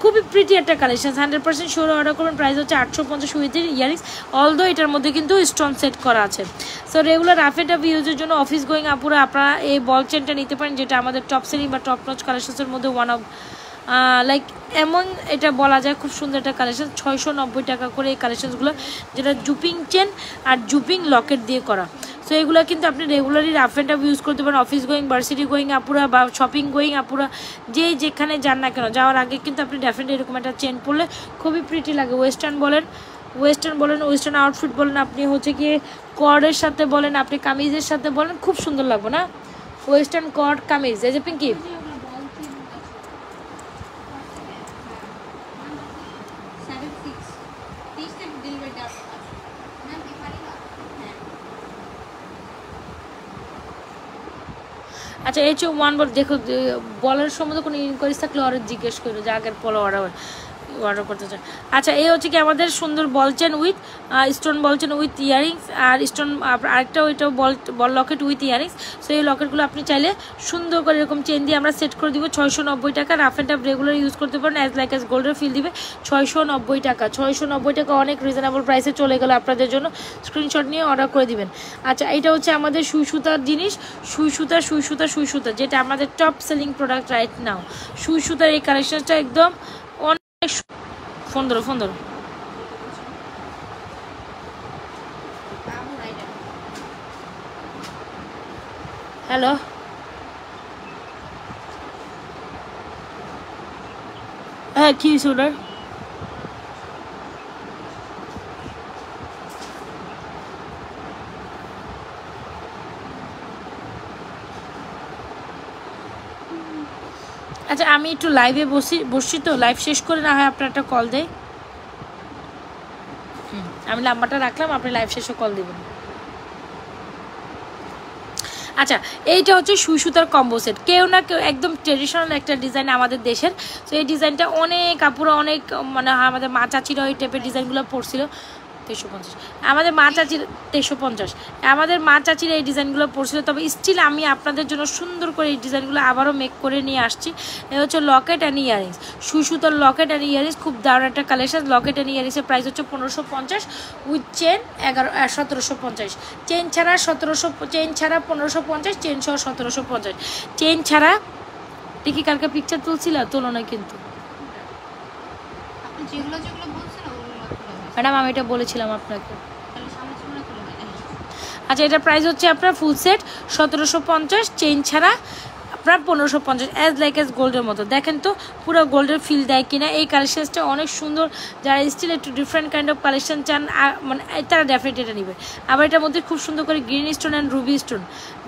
খুবই প্রিটি একটা কালেকশন। 100% শিওর অর্ডার করবেন। প্রাইস হচ্ছে 850 উইথ ইয়ারিংস, অলদো এটার মধ্যে কিন্তু স্টোন সেট করা আছে। So regular rough and tough ইউজের জন্য অফিস গোয়িং আপুরা আপনারা এই বল চেনটা নিতে পারেন, যেটা আমাদের টপ সেলিং বা টপ নচ কালেকশনের মধ্যে ওয়ান অফ লাইক এমন এটা বলা যায়। খুব সুন্দর একটা কালেকশন, 690 টাকা করে এই কালেকশনসগুলো, যেটা জুপিং চেন আর জুপিং লকেট দিয়ে করা। সো এগুলো কিন্তু আপনি regularly rough and tough use করতে পারেন। অফিস গোয়িং, ভার্সিটি গোয়িং আপুরা বা শপিং গোয়িং আপুরা যে যেখানে যান না কেন, যাওয়ার আগে কিন্তু আপনি ডেফিনেটলি এরকম একটা চেন পরলে খুবই প্রিটি লাগে। ওয়েস্টার্ন বলেন, ওয়েস্টার্ন আউটফিট বলেন, আপনি হচ্ছে গিয়ে কর্ডের সাথে বলেন, আপনি কামিজের সাথে বলেন, খুব সুন্দর লাগবে না? ওয়েস্টার্ন কর্ড কামিজ, এই যে পিঙ্কি আচ্ছা এইচ ওয়ান বল। দেখো বলার সময় কোনো ইনকোয়ারিজ থাকলে ওরা জিজ্ঞেস করো যে আগের পলো অর্ডার করতে চান। আচ্ছা, এই হচ্ছে কি আমাদের সুন্দর ball chain with stone ball chain with earrings, আর স্টোন আরেকটা ওইটাও ball locket with earrings. So এই লকেটগুলো আপনি চাইলে সুন্দর করে এরকম চেন দিয়ে আমরা সেট করে দিব। 690 টাকা। Rough and tough regular use করতে পারেন, অ্যাজ লাইক অ্যাজ গোল্ডের ফিল দিবে। 690 টাকা। 690 টাকা অনেক রিজনেবল প্রাইসে চলে গেল আপনাদের জন্য। স্ক্রিনশট নিয়ে অর্ডার করে দিবেন। আচ্ছা, এটা হচ্ছে আমাদের সুই সুতার জিনিস, সুই সুতা, যেটা আমাদের top selling product right now. সুই সুতার এই কালেকশনটা একদম ফোন ধরো। হ্যালো, হ্যাঁ কি শুনার? আচ্ছা, আমি একটু লাইভে বসছি তো, লাইভ শেষ করে না হয় আপনার একটা কল দেয়। আমি নাম্বারটা রাখলাম, আপনি লাইভ শেষে কল দেবেন। আচ্ছা, এইটা হচ্ছে সুই সুতার কম্বো সেট। কেউ না কেউ একদম ট্রেডিশনাল একটা ডিজাইন আমাদের দেশের। তো এই ডিজাইনটা অনেক আপুরা অনেক মানে আমাদের মা চাচিরা ওই টাইপের ডিজাইনগুলো পরছিল। 350 আমাদের মা চাচির 350 আমাদের মা চাচিরা এই ডিজাইনগুলো পরছিল। তবে স্টিল আমি আপনাদের জন্য সুন্দর করে এই ডিজাইনগুলো আবারও মেক করে নিয়ে আসছি। এই হচ্ছে লকেট অ্যান্ড ইয়ারিংস, সুই সুতার লকেট অ্যান্ড ইয়ারিংস, খুব দারুণ একটা কালেকশন। লকেট অ্যান্ড ইয়ারিংসের প্রাইস হচ্ছে 1550 উইথ চেন 1750, চেন ছাড়া 1700, চেন ছাড়া 1550, চেন সহ 1750, চেন ছাড়া। দেখি কালকে পিকচার তুলছিল, তোলো না কিন্তু আপনি যেগুলো যেগুলো বলছেন ওগুলো ম্যাডাম, আমি এটা বলেছিলাম আপনাকে। তাহলে সামনে সামনে তুলে নেন। আচ্ছা, এটার প্রাইস হচ্ছে আপনার ফুল সেট 1750, চেইন ছাড়া আপনার 1550, অ্যাজ লাইক অ্যাজ গোল্ডের মতো। দেখেন তো পুরো গোল্ডের ফিল দেয় কিনা। এই কালেকশনসটা অনেক সুন্দর। যারা স্টিল একটু ডিফারেন্ট কাইন্ড অফ কালেকশন চান মানে তারা ডেফিনেটলি এটা নেবে। আবার এটার মধ্যে খুব সুন্দর করে green stone and Ruby stone,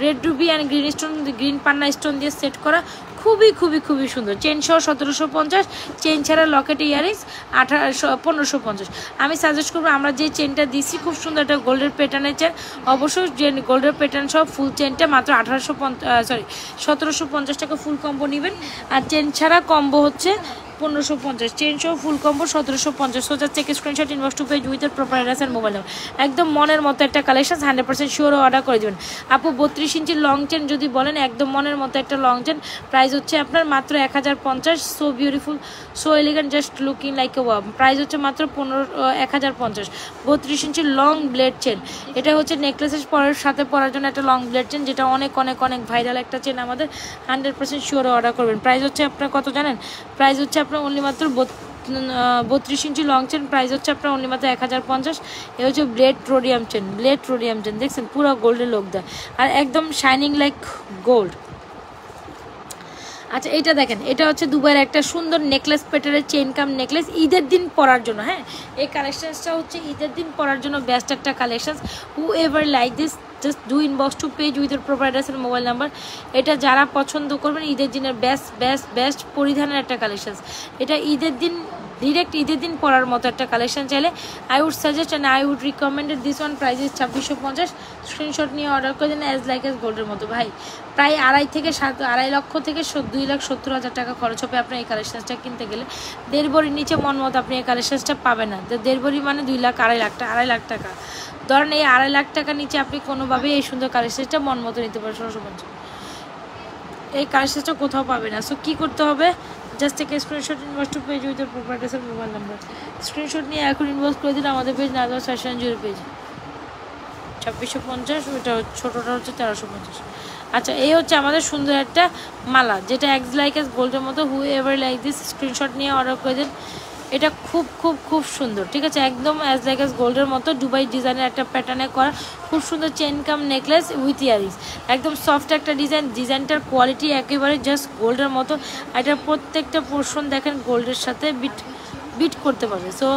red Ruby and green stone, green Panna stone দিয়ে সেট করা, খুবই খুবই খুবই সুন্দর। চেন সহ 1750, চেন ছাড়া লকেট ইয়ারিংস 1550। আমি সাজেস্ট করবো, আমরা যে চেনটা দিচ্ছি খুব সুন্দর একটা গোল্ডের প্যাটার্নের চেন, অবশ্যই যে গোল্ডের প্যাটার্ন সহ ফুল চেনটা মাত্র 1750 টাকা ফুল কম্বো নেবেন। আর চেন ছাড়া কম্বো হচ্ছে 1550, চেন সহ ফুল কম্বো 1750। সোজা check screenshot inbox to page with proper address and mobile number. একদম মনের মতো একটা কালেকশন, 100% শিওর অর্ডার করে দেবেন। আপু 32 ইঞ্চির লং চেন যদি বলেন, একদম মনের মতো একটা লং চেন, প্রাইস হচ্ছে আপনার মাত্র 1050। So beautiful, so elegant, just looking like a wow. Price হচ্ছে মাত্র 1050। 32 ইঞ্চির লং ব্লেড চেন, এটা হচ্ছে নেকলেসের সাথে পরার জন্য একটা লং ব্লেড চেন, যেটা অনেক অনেক অনেক ভাইরাল একটা চেন আমাদের। 100% শিওর অর্ডার করবেন। প্রাইস হচ্ছে আপনার কত জানেন? প্রাইস হচ্ছে আপনার অনলি মাত্র 32 ইঞ্চি লং চেন, প্রাইস হচ্ছে আপনার অনলি মাত্র 1050। এ হচ্ছে blade rhodium chain, blade rhodium chain, দেখছেন পুরো গোল্ডের লোক দেয় আর একদম শাইনিং লাইক গোল্ড। আচ্ছা, এটা দেখেন, এটা হচ্ছে দুবাইয়ের একটা সুন্দর নেকলেস প্যাটার্নের চেইন কাম নেকলেস, ঈদের দিন পরার জন্য। হ্যাঁ, এই কালেকশনসটা হচ্ছে ঈদের দিন পরার জন্য বেস্ট একটা collection. Whoever like this, just do inbox to page with proper address and mobile number. এটা যারা পছন্দ করবেন, ঈদের দিনের বেস্ট বেস্ট বেস্ট পরিধানের একটা কালেকশন। এটা ঈদের দিন, ডিরেক্ট ঈদের দিন পরার মতো একটা কালেকশন চাইলে I would suggest and I would recommended this one. Price is 2650। Screenshot নিয়ে অর্ডার করে দেন অ্যাজ লাইক অ্যাজ গোল্ডের মতো। ভাই প্রায় 2.5 লক্ষ থেকে 2,70,000 টাকা খরচ হবে আপনার এই কালেকশনসটা কিনতে গেলে। 1.5 ভরির নিচে মন মতো আপনি এই কালেকশনসটা পাবেন না। 1.5 ভরি মানে 2 লাখ, 2.5 লাখ টাকা। ধরেন এই 2.5 লাখ টাকার নিচে আপনি কোনোভাবেই এই সুন্দর কালেকশনসটা মন মতো নিতে পারেন। 1650 এই কালেকশনসটা কোথাও পাবে না। সো কী করতে হবে? জাস্ট থেকে screenshot inbox to page with proper address and mobile number. Screenshot নিয়ে এখন ইনবক্স করে দিন আমাদের page Najma fashion jewellery page. 2650, ওইটা ছোটোটা হচ্ছে 1350। আচ্ছা, এই হচ্ছে আমাদের সুন্দর একটা মালা, যেটা এক্স লাইক এস গোল্ডের মতো। হু এভার লাইক দিস, স্ক্রিনশট নিয়ে অর্ডার করে দিন। এটা খুব খুব খুব সুন্দর, ঠিক আছে, একদম অ্যাজ লাইক অ্যাজ গোল্ডের মতো দুবাই ডিজাইনের একটা প্যাটার্নে করা খুব সুন্দর chain come necklace with earrings. একদম সফট একটা ডিজাইন, ডিজাইনটার কোয়ালিটি একেবারে জাস্ট গোল্ডের মতো। এটার প্রত্যেকটা পোর্শন দেখেন গোল্ডের সাথে বিট করতে পারবে। সো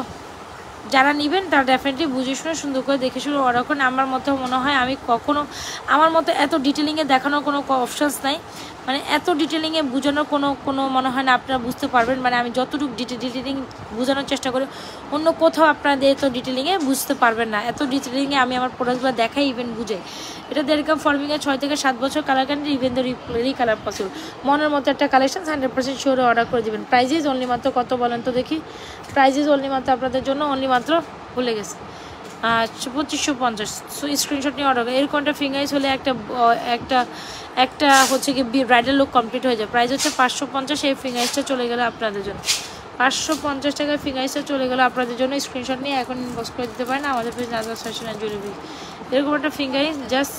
যারা নেবেন তারা ডেফিনেটলি বুঝে শুনে সুন্দর করে দেখে শুনে অর্ডার করেন। আমার মতো মনে হয় আমি কখনো আমার মতো এত ডিটেলিংয়ে দেখানোর কোনো অপশানস নাই, মানে এত ডিটেলিংয়ে বোঝানোর কোনো মনে হয় না আপনারা বুঝতে পারবেন। মানে আমি যতটুকু ডিটেলিং বোঝানোর চেষ্টা করি, অন্য কোথাও আপনাদের এত ডিটেলিংয়ে বুঝতে পারবেন না। এত ডিটেলিংয়ে আমি আমার প্রোডাক্টগুলো দেখাই, ইভেন বুঝে। এটা দেড়কাম ফর্মিংয়ে 6 থেকে 7 বছর colour candy, even the recolour possible. মনের মতো একটা কালেকশন 100% শিওরে অর্ডার করে দেবেন। প্রাইজেস অনলি মাত্র কত বলেন তো দেখি? প্রাইজেস অনলি মাত্র আপনাদের জন্য অনলি মাত্র ভুলে গেছে 2550। সো স্ক্রিনশট নিয়ে অর্ডার করে। এর কোনটা ফিঙ্গারিস হলে একটা হচ্ছে কি ব্রাইডাল লুক কমপ্লিট হয়ে যায়। প্রাইস হচ্ছে 550। এই ফিঙ্গারিসটা চলে গেলে আপনাদের জন্য 550 টাকায় ফিঙ্গারিসটা চলে গেল আপনাদের জন্য। স্ক্রিনশট নিয়ে এখন ইনবক্স করে দিতে পারেন আমাদের page Najma fashion and jewellery. এরকম একটা ফিঙ্গারিস জাস্ট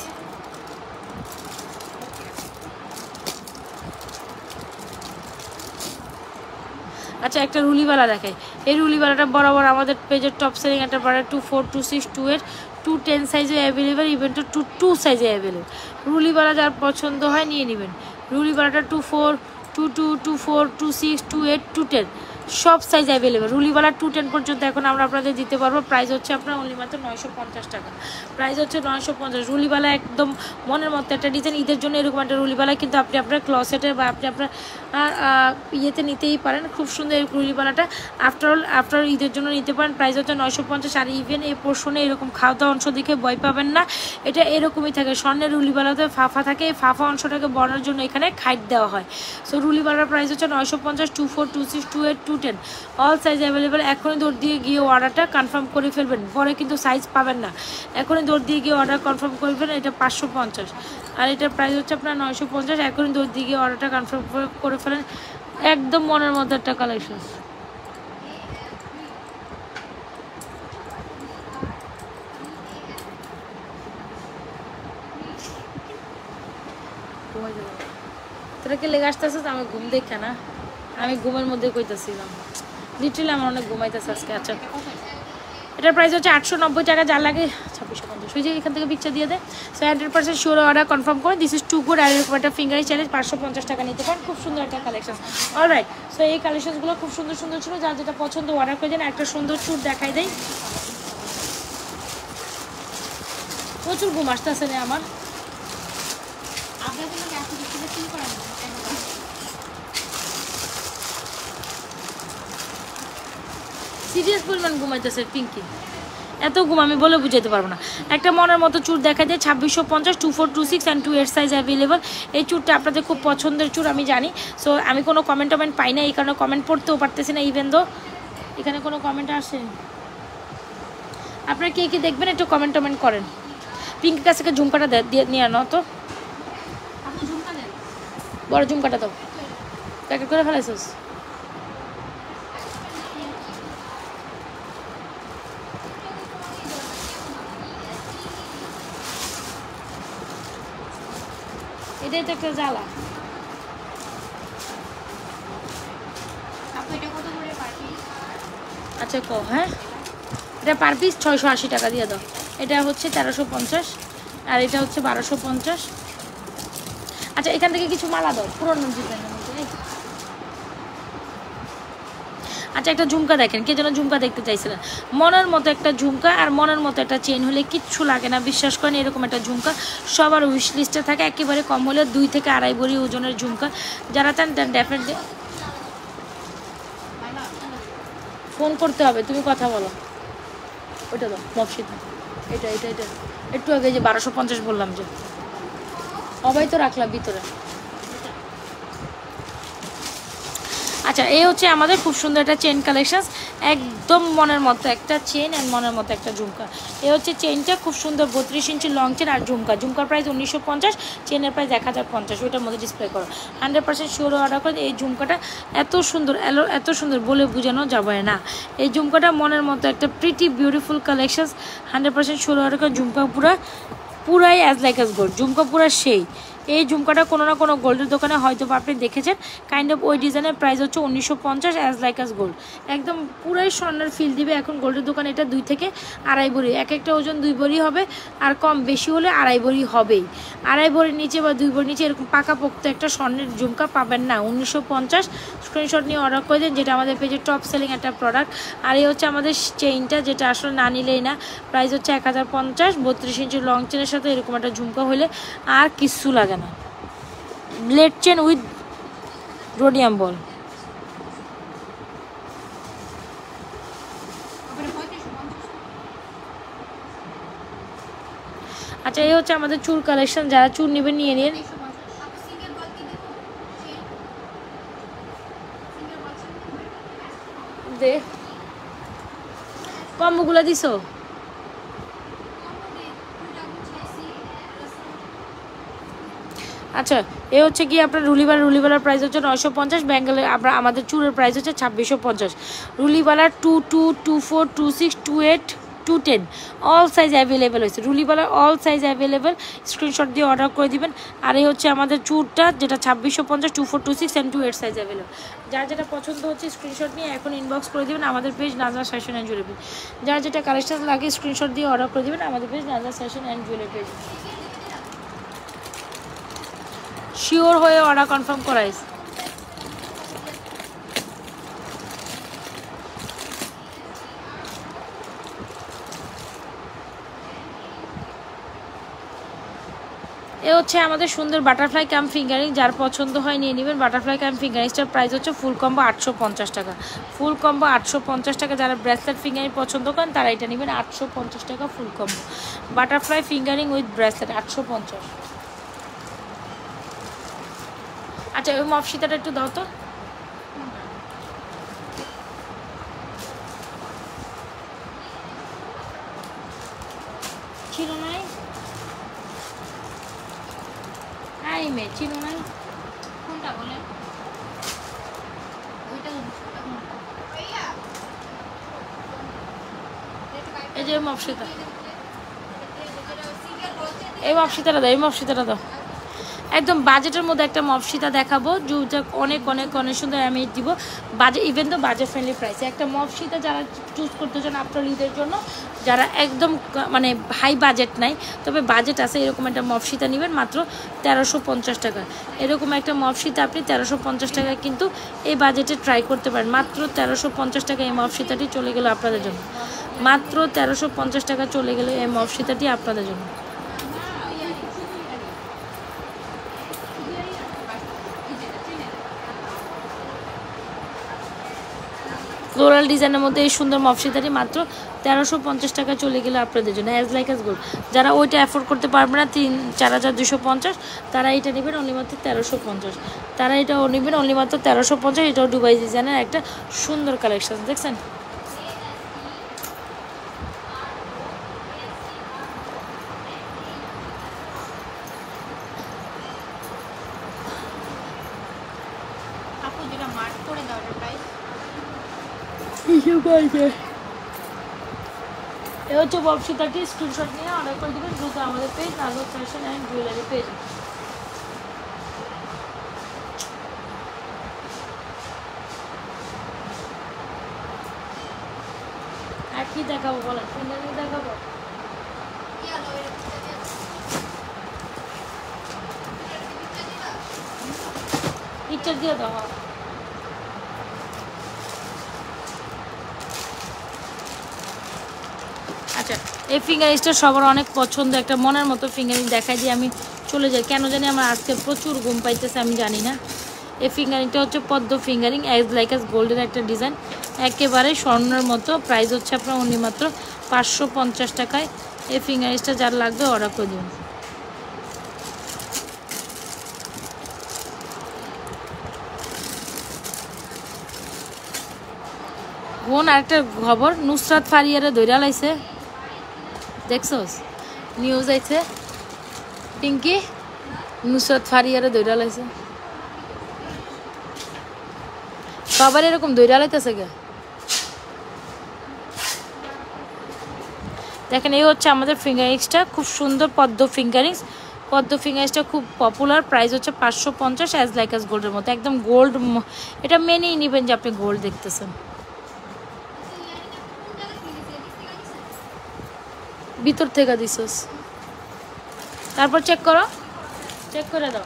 আচ্ছা, একটা রুলিওয়ালা দেখাই। এই রুলিওয়ালাটা বরাবর আমাদের পেজের টপ সেলিং একটা প্রোডাক্ট। 24, 26, 28, 210 সাইজে অ্যাভেলেবেল, ইভেন টু 2 সাইজে অ্যাভেলেবেল। রুলিওয়ালা যার পছন্দ হয় নিয়ে নেবেন। রুলিওয়ালাটা 24, 22, 24, 26, 28, 210 সব সাইজ অ্যাভেলেবেল। রুলিওয়ালা 210 পর্যন্ত এখন আমরা আপনাদের দিতে পারবো। প্রাইস হচ্ছে আপনার অনলি মাত্র 950 টাকা। প্রাইস হচ্ছে 950। রুলিওয়ালা একদম মনের মতো একটা ডিজাইন। ঈদের জন্য এরকম একটা রুলিওয়ালা কিন্তু আপনি আপনার ক্লসেটে বা আপনি আপনার ইয়েতে নিতেই পারেন। খুব সুন্দর এই রুলিওয়ালাটা। আফটার ঈদের জন্য নিতে পারেন। প্রাইস হচ্ছে 950। আর ইভেন এই পোর্শনে এরকম খাওয়া দাওয়া অংশ দেখে ভয় পাবেন না, এটা এরকমই থাকে। স্বর্ণের রুলিওয়ালাতে ফাফা থাকে, এই ফাফা অংশটাকে বড়ার জন্য এখানে খাইট দেওয়া হয়। সো রুলিওয়ালার প্রাইস হচ্ছে 950, 24, 26, 28, 210 অল সাইজ অ্যাভেলেবেল। এখনই দৌড় দিয়ে গিয়ে অর্ডারটা কনফার্ম করে ফেলবেন, পরে কিন্তু সাইজ পাবেন না। এখনই দৌড় দিয়ে গিয়ে অর্ডার কনফার্ম করে ফেলবেন। এটা 550 আর এটার প্রাইস হচ্ছে আপনার 950। এখনই দৌড় দিয়ে গিয়ে অর্ডারটা কনফার্ম করে ফেলেন। একদম মনের মতো একটা কালেকশন। তোরা কে লেগে আসতেছে? আমি ঘুম দেখে না, আমি ঘুমের মধ্যে কইতেছিলাম। লিটারালি আমার অনেক ঘুমাইতেছে আজকে। আচ্ছা, এটার প্রাইস হচ্ছে 890 টাকা। যার লাগে 2650। ওই যে এখান থেকে পিকচার দিয়ে দেয়। সো 100% শিওর অর্ডার কনফার্ম করে। This is too good. আর এরকম একটা ফিঙ্গারি চ্যালেঞ্জ 550 টাকা নিতে পারেন। খুব সুন্দর একটা কালেকশন। অলরাইট, সো এই কালেকশনসগুলো খুব সুন্দর সুন্দর ছিল। যার যেটা পছন্দ অর্ডার করে দেন। একটা সুন্দর চুট দেখাই দেয়। প্রচুর ঘুম আসতেছে না আমার। সিরিয়াস পরিমাণ ঘুমাইতেছে পিঙ্কি। এত ঘুম আমি বলে বুঝাইতে পারবো না। একটা মনের মতো চুর দেখা যায় 2650, 24, 26 অ্যান্ড 28 সাইজ অ্যাভেলেবল। এই চুরটা আপনাদের খুব পছন্দের চুর আমি জানি। সো আমি কোনো কমেন্ট পাই না, এই কারণে কমেন্ট পড়তেও পারতেছি না। ইভেন দো এখানে কোনো কমেন্ট আসে। আপনারা কে কে দেখবেন একটু কমেন্ট করেন। পিঙ্কির কাছ থেকে ঝুমকাটা দিয়ে নিয়ে আনো তো। বড় ঝুমকাটা দাও। প্যাকেট করে ফেলাইছিস? এটাই তো একটা জ্বালা। আচ্ছা কো, হ্যাঁ এটা পার পিস 680 টাকা দিয়ে দাও। এটা হচ্ছে 1350 আর এটা হচ্ছে 1250। আচ্ছা এখান থেকে কিছু মালা দাও পুরনো ডিজাইনের মধ্যে। আচ্ছা একটা ঝুমকা দেখেন, কে যেন ঝুমকা দেখতে চাইছিলেন। মনের মতো একটা ঝুমকা আর মনের মতো একটা চেন হলে কিচ্ছু লাগে না, বিশ্বাস করেন। এরকম একটা ঝুমকা সবার উইশ লিস্টে থাকে। একেবারে কম হলে 2 থেকে 2.5 ভরি ওজনের ঝুমকা। যারা চান ডেফিনেটলি ফোন করতে হবে। তুমি কথা বলো। ওইটা দাও মপসিটা। এটা এটা এটা একটু আগে যে 1250 বললাম যে সবাই তো রাখলাম ভিতরে। আচ্ছা এই হচ্ছে আমাদের খুব সুন্দর একটা চেন কালেকশন। একদম মনের মতো একটা চেন অ্যান্ড মনের মতো একটা ঝুমকা। এ হচ্ছে চেনটা খুব সুন্দর 32 ইঞ্চি লং চেন আর ঝুমকা। ঝুমকার প্রাইস 1950, চেনের প্রাইস 1050। ওইটার মধ্যে ডিসপ্লে করো। 100% শিওর অর্ডার করে। এই ঝুমকাটা এত সুন্দর বলে বোঝানো যাবে না। এই ঝুমকাটা মনের মতো একটা pretty beautiful collection. 100% sure order করে। ঝুমকা পুরাই অ্যাজ লাইক অ্যাজ গোল্ড। ঝুমকা পুরা সেই। এই ঝুমকাটা কোনো না কোনো গোল্ডের দোকানে হয়তো আপনি দেখেছেন। কাইন্ড অফ ওই ডিজাইনের প্রাইস হচ্ছে 1950 অ্যাজ লাইক অ্যাজ গোল্ড। একদম পুরাই স্বর্ণের ফিল দিবে। এখন গোল্ডের দোকানে এটা 2 থেকে 2.5 ভরি। একটা ওজন 2 ভরি হবে আর কম বেশি হলে 2.5 ভরি হবেই। 2.5 ভরির নিচে বা 2 ভরির নিচে এরকম পাকাপোক্ত একটা স্বর্ণের ঝুমকা পাবেন না। 1950 স্ক্রিনশট নিয়ে অর্ডার করে দেন, যেটা আমাদের পেজে টপ সেলিং একটা প্রোডাক্ট। আর এই হচ্ছে আমাদের চেইনটা, যেটা আসলে না নিলেই না। প্রাইস হচ্ছে 1050। 32 ইঞ্চি লং চেনের সাথে এরকম একটা ঝুমকা হলে আর কিচ্ছু লাগে না। ব্লেড চেন উইথ রোডিয়াম বল। আচ্ছা এই হচ্ছে আমাদের চুল কালেকশন। যারা চুল নেবেন নিয়ে নিন। দে কম্বোগুলো দিছো? আচ্ছা এ হচ্ছে কি আপনার রুলিওয়ালার প্রাইস হচ্ছে 950। বেঙ্গলের আমরা আমাদের চুলের প্রাইস হচ্ছে 2650। রুলিওয়ালার 22, 24, 26, 28, 210 অল সাইজ অ্যাভেলেবেল হয়েছে। রুলিওয়ালার অল সাইজ অ্যাভেলেবেল। স্ক্রিনশট দিয়ে অর্ডার করে দিবেন। আর এই হচ্ছে আমাদের চুরটা, যেটা 2650, 24, 26 অ্যান্ড 28 সাইজ অ্যাভেলেবেল। যার যেটা পছন্দ হচ্ছে স্ক্রিনশট নিয়ে এখন ইনবক্স করে দেবেন আমাদের page Nazra fashion and jewellery. যার যেটা কালেকশন লাগে স্ক্রিনশট দিয়ে অর্ডার করে দেবেন আমাদের page Nazra fashion and jewellery page. Sure হয়ে অর্ডার কনফার্ম করাইস। এ হচ্ছে আমাদের সুন্দর বাটারফ্লাই কাম ফিঙ্গারিং, যার পছন্দ হয় নিয়ে নেবেন। বাটারফ্লাই কাম ফিঙ্গারিংসটার প্রাইস হচ্ছে ফুল কম্বো 850 টাকা। ফুল কম্বো 850 টাকা। যারা ব্রেসলেট ফিঙ্গারিং পছন্দ করেন তারা এটা নেবেন 850 টাকা ফুল combo. Butterfly fingering with bracelet 850। আচ্ছা ওই মফসিতাটা একটু দাও তো। ছিল নাই আই মে ছিল নাই কোনটা বলে? ওইটা এই যে মফসিতা, এই মফসিতাটা দাও, এই মফসিতাটা দাও। একদম বাজেটের মধ্যে একটা মফসিতা দেখাবো, যেটা অনেক অনেক অনেক সুন্দর। আমি দিব বাজেট, ইভেন তো বাজেট ফ্রেন্ডলি প্রাইসে একটা মফসিতা যারা চুজ করতে চান আপনার ঈদের জন্য, যারা একদম মানে হাই বাজেট নাই তবে বাজেট আছে, এরকম একটা মফসিতা নেবেন মাত্র 1350 টাকা। এরকম একটা মফসিতা আপনি 1350 টাকায় কিন্তু এই বাজেটে ট্রাই করতে পারেন। মাত্র 1350 টাকা এই মফসিতাটি চলে গেল আপনাদের জন্য। মাত্র 1350 টাকা চলে গেল এই মফসিতাটি আপনাদের জন্য। ফ্লোরাল ডিজাইনের মধ্যে এই সুন্দর মফসিতাটি মাত্র 1350 টাকা চলে গেলে আপনাদের জন্য। As like as gold. যারা ওইটা অ্যাফোর্ড করতে পারবে না 4250, তারা এটা নেবেন অনলি মাত্র 1350। তারা এটাও নেবেন অনলি মাত্র 1350। এটাও দুবাই ডিজাইনের একটা সুন্দর কালেকশন, দেখছেন? আপু যেটা মার্ক করে দাও এর প্রাইস। এ হচ্ছে মফসিতাটি, স্ক্রিনশট নিয়ে অর্ডার করে দেবেন দ্রুত আমাদের page Nazar fashion and jewellery page. আর কি দেখাবো বলেন? ফিঙ্গারিং দেখাবো? পিকচার দিয়ে দাও। আচ্ছা এই ফিঙ্গারিংসটা সবার অনেক পছন্দ, একটা মনের মতো ফিঙ্গারিং দেখাই দিয়ে আমি চলে যাই। কেন জানি আমার আজকে প্রচুর ঘুম পাইতেছে, আমি জানি না। এই ফিঙ্গারিংটা হচ্ছে পদ্ম ফিঙ্গারিং, অ্যাজ লাইক অ্যাজ গোল্ডের একটা ডিজাইন, একেবারে স্বর্ণের মতো। প্রাইস হচ্ছে আপনার অনলি মাত্র 550 টাকায়। এই ফিঙ্গারিংসটা যার লাগবে অর্ডার করে দিন। বোন আরেকটা খবর, নুসরাত ফারিয়ারে ধইরা লাইছে, দেখছোস? নিউজ আইছে পিঙ্কি, নুসরাত ফারিয়ারে ধইরা লাইছে। সবার এরকম ধইরা লাইতেছে গে। দেখেন এই হচ্ছে আমাদের ফিঙ্গারিংসটা, খুব সুন্দর পদ্ম ফিঙ্গারিংস। পদ্ম ফিঙ্গারিংসটা খুব পপুলার, প্রাইস হচ্ছে 550, অ্যাজ লাইক অ্যাজ গোল্ডের মতো, একদম গোল্ড। এটা মেনেই নেবেন যে আপনি গোল্ড দেখতেছেন। ভিতর থেকে দিছস, তারপর চেক করো, চেক করে দাও।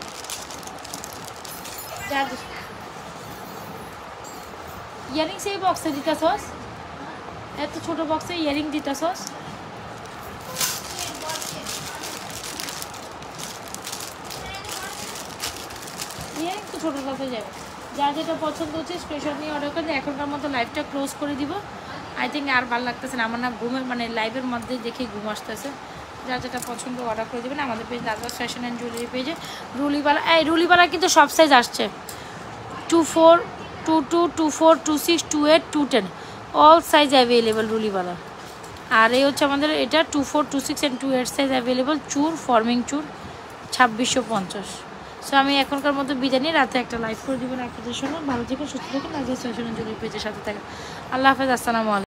ইয়ারিং সেই বক্সে দিতেছস, এত ছোট বক্সে ইয়ারিং দিতেছস। ইয়ারিং তো ছোট বক্সে যাবে। যা যেটা পছন্দ হচ্ছে স্ক্রিনশট নিয়ে অর্ডার করে। এখনকার মতো লাইভটা ক্লোজ করে দিব। আই থিঙ্ক আর ভালো লাগতেছে না আমার, না ঘুমের মানে লাইভের মধ্যে দেখে ঘুম আসতেছে। যা যেটা পছন্দ অর্ডার করে দেবেন আমাদের page Nazar fashion and jewellery পেজে। রুলিবালা, এই রুলিবালা কিন্তু সব সাইজ আসছে, 24, 22, 24, 26, 28, 210, অল সাইজ অ্যাভেলেবেল রুলিবালা। আর এই হচ্ছে আমাদের এটা 24, 26 অ্যান্ড 28 সাইজ অ্যাভেলেবেল। চুর, ফর্মিং চুর 2650। সো আমি এখনকার মতো বিদায় নিয়ে রাতে একটা লাইভ করে দেবেন আপনাদের জন্য। ভালো থেকেন, সুস্থ থাকেন, নাজর ফ্যাশন অ্যান্ড জুয়েলারি পেজের সাথে থাকেন। আল্লাহ হাফেজ, আসসালামু আলাইকুম।